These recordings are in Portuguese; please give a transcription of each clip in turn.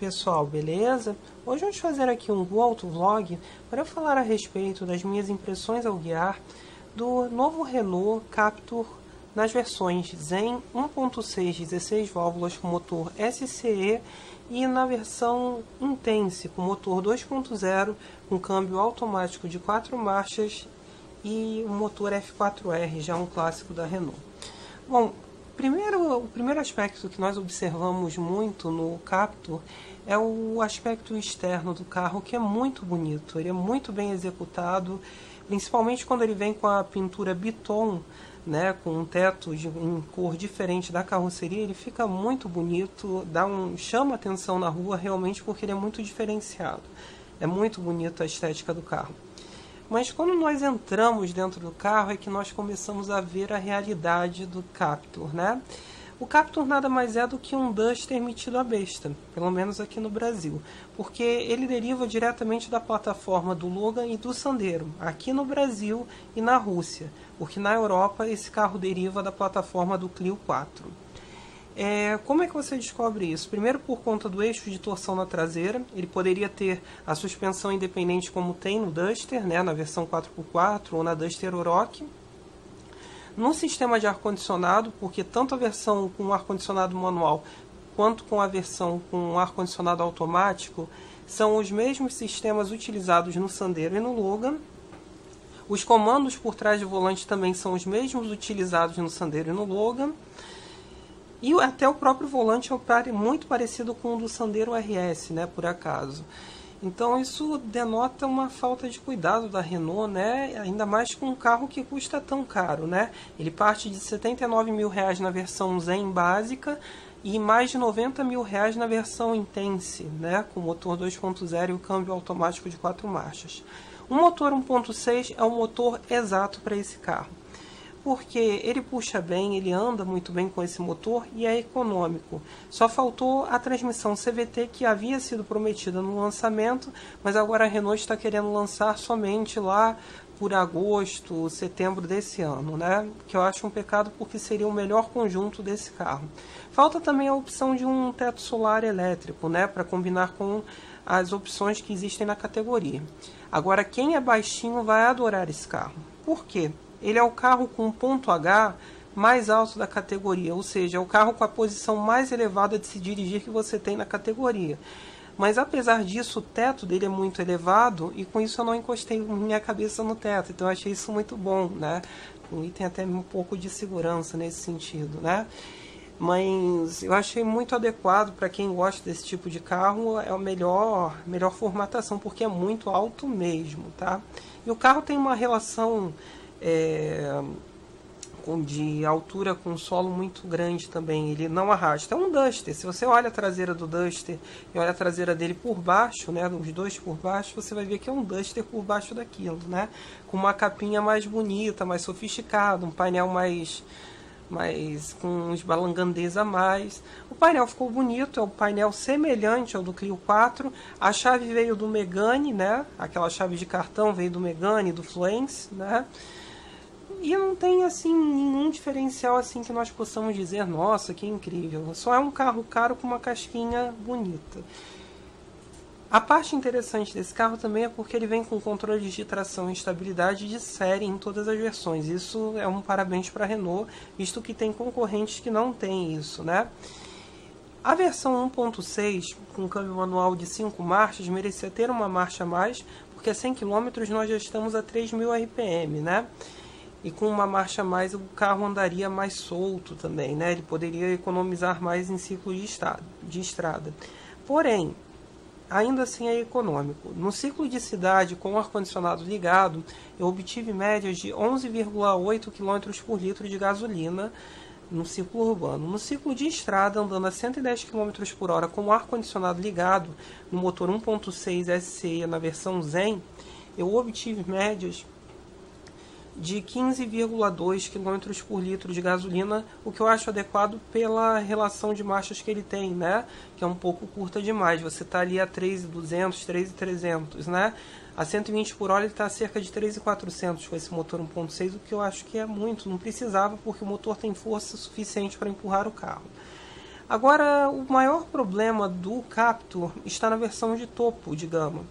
pessoal, beleza? Hoje vamos fazer aqui um autovlog para falar a respeito das minhas impressões ao guiar do novo Renault Captur nas versões Zen 1.6 16 válvulas com motor SCE e na versão Intense com motor 2.0 com câmbio automático de 4 marchas e o motor F4R, já um clássico da Renault. Bom, o primeiro aspecto que nós observamos muito no Captur é o aspecto externo do carro, que é muito bonito. Ele é muito bem executado, principalmente quando ele vem com a pintura Biton, né, com um teto em cor diferente da carroceria. Ele fica muito bonito, chama atenção na rua realmente porque ele é muito diferenciado. É muito bonita a estética do carro. Mas quando nós entramos dentro do carro é que nós começamos a ver a realidade do Captur, né? O Captur nada mais é do que um Duster metido à besta, pelo menos aqui no Brasil, porque ele deriva diretamente da plataforma do Logan e do Sandero, aqui no Brasil e na Rússia, porque na Europa esse carro deriva da plataforma do Clio 4. Como é que você descobre isso? Primeiro, por conta do eixo de torção na traseira. Ele poderia ter a suspensão independente como tem no Duster, né, na versão 4x4 ou na Duster Oroch. No sistema de ar-condicionado, porque tanto a versão com ar-condicionado manual quanto com a versão com ar-condicionado automático são os mesmos sistemas utilizados no Sandero e no Logan. Os comandos por trás do volante também são os mesmos utilizados no Sandero e no Logan. E até o próprio volante é muito parecido com o do Sandero RS, né, por acaso. Então isso denota uma falta de cuidado da Renault, né, ainda mais com um carro que custa tão caro, né. Ele parte de R$ 79 mil na versão Zen básica e mais de R$ 90 mil na versão Intense, né, com motor 2.0 e o câmbio automático de 4 marchas. O motor 1.6 é o motor exato para esse carro, porque ele puxa bem, ele anda muito bem com esse motor e é econômico. Só faltou a transmissão CVT que havia sido prometida no lançamento, mas agora a Renault está querendo lançar somente lá por agosto, setembro desse ano, né? Que eu acho um pecado porque seria o melhor conjunto desse carro. Falta também a opção de um teto solar elétrico, né? Para combinar com as opções que existem na categoria. Agora, quem é baixinho vai adorar esse carro. Por quê? Ele é o carro com ponto H mais alto da categoria, ou seja, é o carro com a posição mais elevada de se dirigir que você tem na categoria. Mas apesar disso, o teto dele é muito elevado e com isso eu não encostei minha cabeça no teto, então eu achei isso muito bom, né? E tem até um pouco de segurança nesse sentido, né? Mas eu achei muito adequado para quem gosta desse tipo de carro, é a melhor formatação, porque é muito alto mesmo, tá? E o carro tem uma relação de altura com solo muito grande também, ele não arrasta. É um Duster, se você olha a traseira do Duster e olha a traseira dele por baixo, né, os dois por baixo, você vai ver que é um Duster por baixo daquilo, né, com uma capinha mais bonita, mais sofisticada, um painel mais com uns balangandês a mais. O painel ficou bonito, é um painel semelhante ao do Clio 4. A chave veio do Megane, né, aquela chave de cartão veio do Megane, do Fluence, né. E não tem assim nenhum diferencial assim que nós possamos dizer, nossa, que incrível. Só é um carro caro com uma casquinha bonita. A parte interessante desse carro também é porque ele vem com controles de tração e estabilidade de série em todas as versões. Isso é um parabéns para a Renault, visto que tem concorrentes que não têm isso, né? A versão 1.6, com câmbio manual de 5 marchas, merecia ter uma marcha a mais, porque a 100 km nós já estamos a 3.000 RPM, né? E com uma marcha a mais o carro andaria mais solto também, né? Ele poderia economizar mais em ciclo de estrada. Porém, ainda assim é econômico. No ciclo de cidade com o ar-condicionado ligado, eu obtive médias de 11,8 km por litro de gasolina no ciclo urbano. No ciclo de estrada, andando a 110 km por hora com o ar-condicionado ligado, no motor 1.6 SCE na versão Zen, eu obtive médias de 15,2 km por litro de gasolina, o que eu acho adequado pela relação de marchas que ele tem, né? Que é um pouco curta demais. Você está ali a 3.200, 3.300, né? A 120 por hora ele está a cerca de 3.400 com esse motor 1.6, o que eu acho que é muito. Não precisava, porque o motor tem força suficiente para empurrar o carro. Agora, o maior problema do Captur está na versão de topo de gama,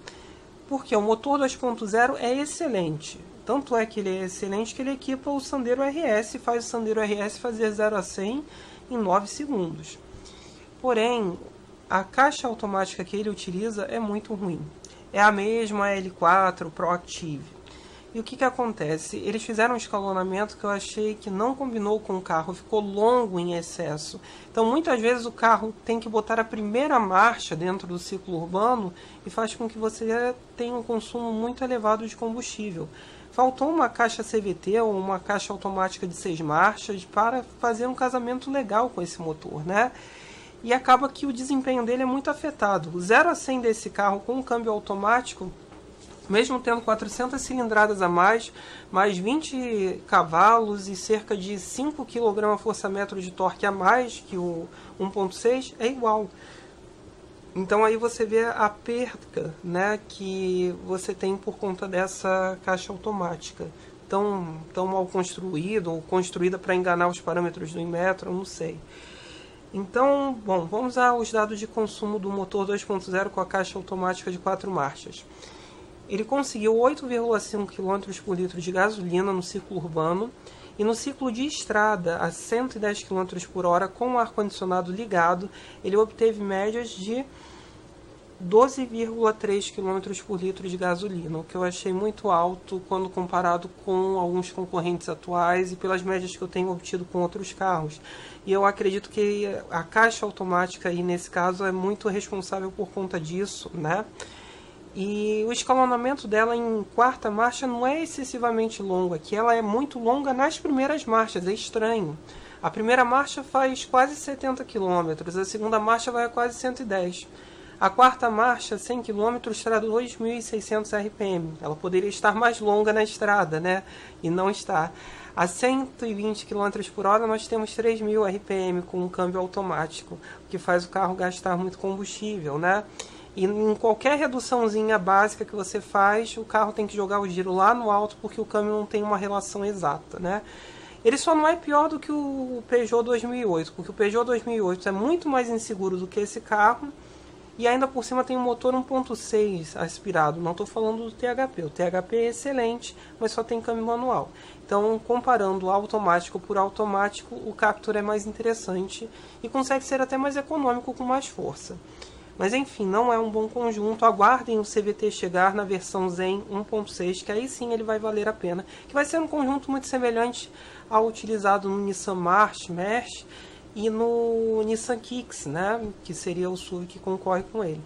porque o motor 2.0 é excelente. Tanto é que ele é excelente que ele equipa o Sandero RS e faz o Sandero RS fazer 0 a 100 em 9 segundos. Porém, a caixa automática que ele utiliza é muito ruim. É a mesma L4 Proactive. E o que acontece? Eles fizeram um escalonamento que eu achei que não combinou com o carro, ficou longo em excesso. Então muitas vezes o carro tem que botar a primeira marcha dentro do ciclo urbano e faz com que você tenha um consumo muito elevado de combustível. Faltou uma caixa CVT ou uma caixa automática de 6 marchas para fazer um casamento legal com esse motor, né? E acaba que o desempenho dele é muito afetado. O 0 a 100 desse carro com um câmbio automático, mesmo tendo 400 cilindradas a mais 20 cavalos e cerca de 5 kgfm de torque a mais que o 1.6, é igual. Então aí você vê a perda, né, que você tem por conta dessa caixa automática. Tão mal construída, ou construída para enganar os parâmetros do Inmetro, eu não sei. Então, bom, vamos aos dados de consumo do motor 2.0 com a caixa automática de 4 marchas. Ele conseguiu 8,5 km por litro de gasolina no ciclo urbano e no ciclo de estrada a 110 km por hora com o ar-condicionado ligado, ele obteve médias de 12,3 km por litro de gasolina, o que eu achei muito alto quando comparado com alguns concorrentes atuais e pelas médias que eu tenho obtido com outros carros. E eu acredito que a caixa automática aí nesse caso é muito responsável por conta disso, né? E o escalonamento dela em quarta marcha não é excessivamente longo, aqui ela é muito longa nas primeiras marchas, é estranho. A primeira marcha faz quase 70 km, a segunda marcha vai a quase 110. A quarta marcha, 100 km, traz 2.600 RPM. Ela poderia estar mais longa na estrada, né? E não está. A 120 km por hora nós temos 3.000 RPM com um câmbio automático, o que faz o carro gastar muito combustível, né? E em qualquer reduçãozinha básica que você faz, o carro tem que jogar o giro lá no alto porque o câmbio não tem uma relação exata, né? Ele só não é pior do que o Peugeot 2008, porque o Peugeot 2008 é muito mais inseguro do que esse carro e ainda por cima tem um motor 1.6 aspirado. Não estou falando do THP, o THP é excelente, mas só tem câmbio manual. Então, comparando automático por automático, o Captur é mais interessante e consegue ser até mais econômico com mais força. Mas enfim, não é um bom conjunto. Aguardem o CVT chegar na versão Zen 1.6, que aí sim ele vai valer a pena. Que vai ser um conjunto muito semelhante ao utilizado no Nissan March e no Nissan Kicks, né? Que seria o SUV que concorre com ele.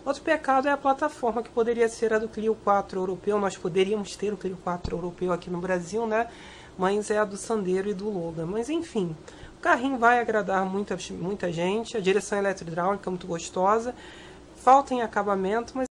Outro pecado é a plataforma, que poderia ser a do Clio 4 europeu. Nós poderíamos ter o Clio 4 europeu aqui no Brasil, né? Mas é a do Sandero e do Logan. Mas enfim, o carrinho vai agradar muita gente. A direção eletro-hidráulica é muito gostosa. Falta em acabamento, mas